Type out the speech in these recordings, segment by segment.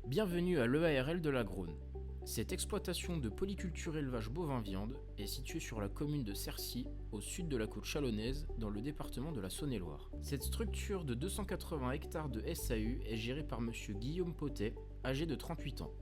Bienvenue à l'EARL de la Grosne. Cette exploitation de polyculture élevage bovin-viande est située sur la commune de Cercy, au sud de la côte chalonnaise, dans le département de la Saône-et-Loire. Cette structure de 280 hectares de SAU est gérée par monsieur Guillaume Potet, âgé de 38 ans.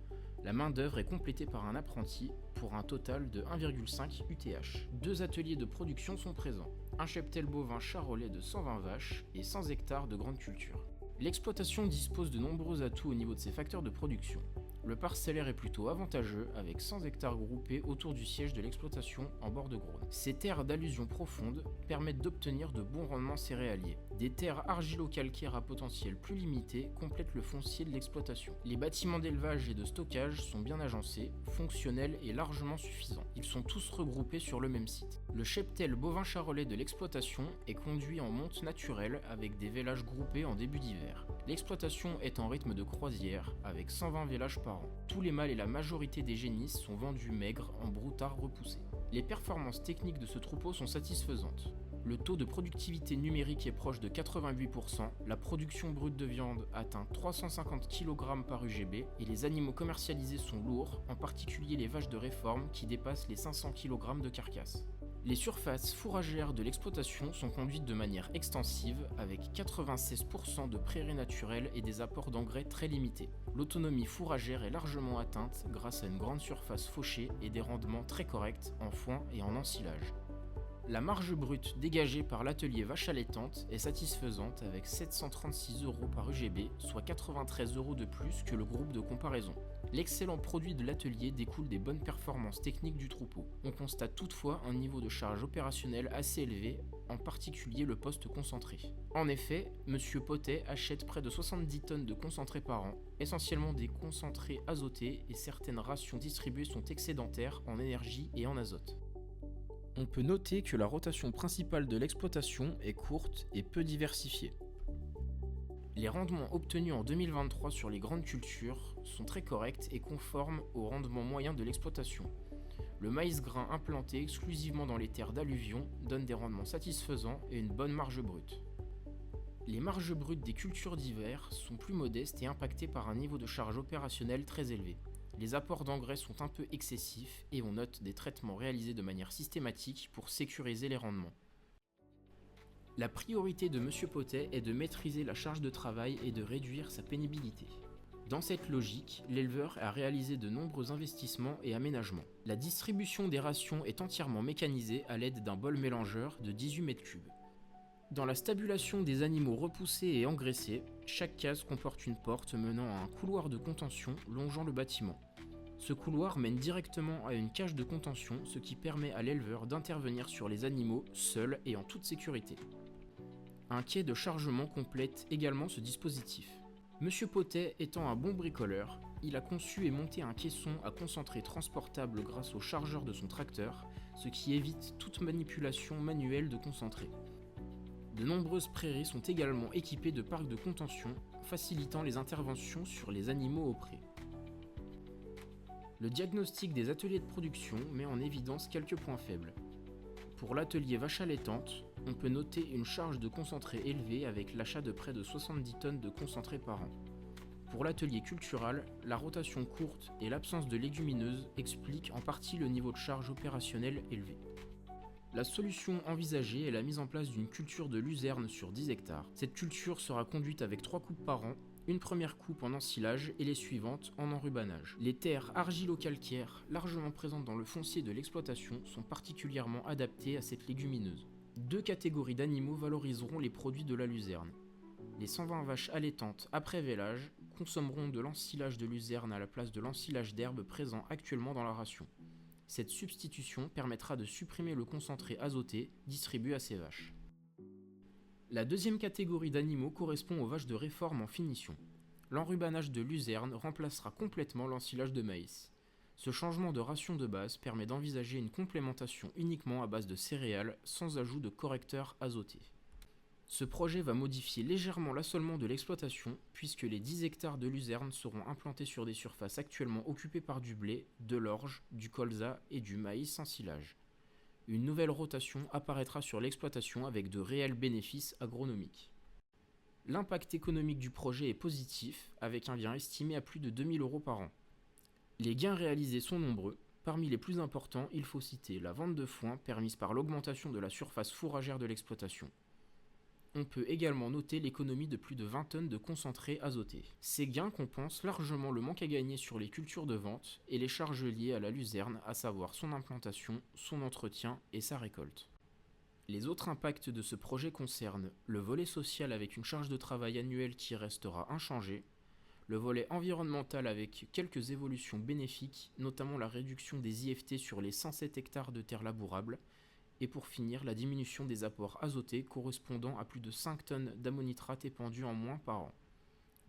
La main-d'œuvre est complétée par un apprenti pour un total de 1,5 UTH. Deux ateliers de production sont présents, un cheptel bovin charolais de 120 vaches et 100 hectares de grande culture. L'exploitation dispose de nombreux atouts au niveau de ses facteurs de production. Le parcellaire est plutôt avantageux, avec 100 hectares groupés autour du siège de l'exploitation en bord de Grosne. Ces terres d'alluvion profonde permettent d'obtenir de bons rendements céréaliers. Des terres argilo-calcaires à potentiel plus limité complètent le foncier de l'exploitation. Les bâtiments d'élevage et de stockage sont bien agencés, fonctionnels et largement suffisants. Ils sont tous regroupés sur le même site. Le cheptel bovin charolais de l'exploitation est conduit en monte naturelle avec des vélages groupés en début d'hiver. L'exploitation est en rythme de croisière avec 120 vélages par an. Tous les mâles et la majorité des génisses sont vendus maigres en broutard repoussé. Les performances techniques de ce troupeau sont satisfaisantes. Le taux de productivité numérique est proche de 88%, la production brute de viande atteint 350 kg par UGB et les animaux commercialisés sont lourds, en particulier les vaches de réforme qui dépassent les 500 kg de carcasse. Les surfaces fourragères de l'exploitation sont conduites de manière extensive avec 96% de prairies naturelles et des apports d'engrais très limités. L'autonomie fourragère est largement atteinte grâce à une grande surface fauchée et des rendements très corrects en foin et en ensilage. La marge brute dégagée par l'atelier vache allaitante est satisfaisante avec 736 € par UGB, soit 93 € de plus que le groupe de comparaison. L'excellent produit de l'atelier découle des bonnes performances techniques du troupeau. On constate toutefois un niveau de charge opérationnelle assez élevé, en particulier le poste concentré. En effet, monsieur Potet achète près de 70 tonnes de concentré par an, essentiellement des concentrés azotés et certaines rations distribuées sont excédentaires en énergie et en azote. On peut noter que la rotation principale de l'exploitation est courte et peu diversifiée. Les rendements obtenus en 2023 sur les grandes cultures sont très corrects et conformes au rendement moyen de l'exploitation. Le maïs grain implanté exclusivement dans les terres d'alluvion donne des rendements satisfaisants et une bonne marge brute. Les marges brutes des cultures d'hiver sont plus modestes et impactées par un niveau de charge opérationnelle très élevé. Les apports d'engrais sont un peu excessifs et on note des traitements réalisés de manière systématique pour sécuriser les rendements. La priorité de monsieur Potet est de maîtriser la charge de travail et de réduire sa pénibilité. Dans cette logique, l'éleveur a réalisé de nombreux investissements et aménagements. La distribution des rations est entièrement mécanisée à l'aide d'un bol mélangeur de 18 m3. Dans la stabulation des animaux repoussés et engraissés, chaque case comporte une porte menant à un couloir de contention longeant le bâtiment. Ce couloir mène directement à une cage de contention, ce qui permet à l'éleveur d'intervenir sur les animaux seul et en toute sécurité. Un quai de chargement complète également ce dispositif. Monsieur Potet étant un bon bricoleur, il a conçu et monté un caisson à concentré transportable grâce au chargeur de son tracteur, ce qui évite toute manipulation manuelle de concentré. De nombreuses prairies sont également équipées de parcs de contention, facilitant les interventions sur les animaux au pré. Le diagnostic des ateliers de production met en évidence quelques points faibles. Pour l'atelier vache allaitante, on peut noter une charge de concentré élevée avec l'achat de près de 70 tonnes de concentré par an. Pour l'atelier cultural, la rotation courte et l'absence de légumineuses expliquent en partie le niveau de charge opérationnelle élevé. La solution envisagée est la mise en place d'une culture de luzerne sur 10 hectares. Cette culture sera conduite avec 3 coupes par an, une première coupe en ensilage et les suivantes en enrubanage. Les terres argilo-calcaires, largement présentes dans le foncier de l'exploitation, sont particulièrement adaptées à cette légumineuse. Deux catégories d'animaux valoriseront les produits de la luzerne. Les 120 vaches allaitantes après vélage consommeront de l'ensilage de luzerne à la place de l'ensilage d'herbe présent actuellement dans la ration. Cette substitution permettra de supprimer le concentré azoté distribué à ces vaches. La deuxième catégorie d'animaux correspond aux vaches de réforme en finition. L'enrubanage de luzerne remplacera complètement l'ensilage de maïs. Ce changement de ration de base permet d'envisager une complémentation uniquement à base de céréales sans ajout de correcteurs azotés. Ce projet va modifier légèrement l'assolement de l'exploitation puisque les 10 hectares de luzerne seront implantés sur des surfaces actuellement occupées par du blé, de l'orge, du colza et du maïs sans silage. Une nouvelle rotation apparaîtra sur l'exploitation avec de réels bénéfices agronomiques. L'impact économique du projet est positif, avec un gain estimé à plus de 2 000 € par an. Les gains réalisés sont nombreux. Parmi les plus importants, il faut citer la vente de foin permise par l'augmentation de la surface fourragère de l'exploitation. On peut également noter l'économie de plus de 20 tonnes de concentré azoté. Ces gains compensent largement le manque à gagner sur les cultures de vente et les charges liées à la luzerne, à savoir son implantation, son entretien et sa récolte. Les autres impacts de ce projet concernent le volet social avec une charge de travail annuelle qui restera inchangée, le volet environnemental avec quelques évolutions bénéfiques, notamment la réduction des IFT sur les 107 hectares de terres labourables, et pour finir la diminution des apports azotés correspondant à plus de 5 tonnes d'ammonitrate épandues en moins par an.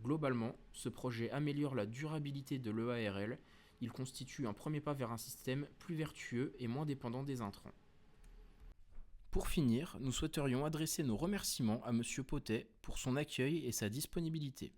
Globalement, ce projet améliore la durabilité de l'EARL, il constitue un premier pas vers un système plus vertueux et moins dépendant des intrants. Pour finir, nous souhaiterions adresser nos remerciements à Monsieur Potet pour son accueil et sa disponibilité.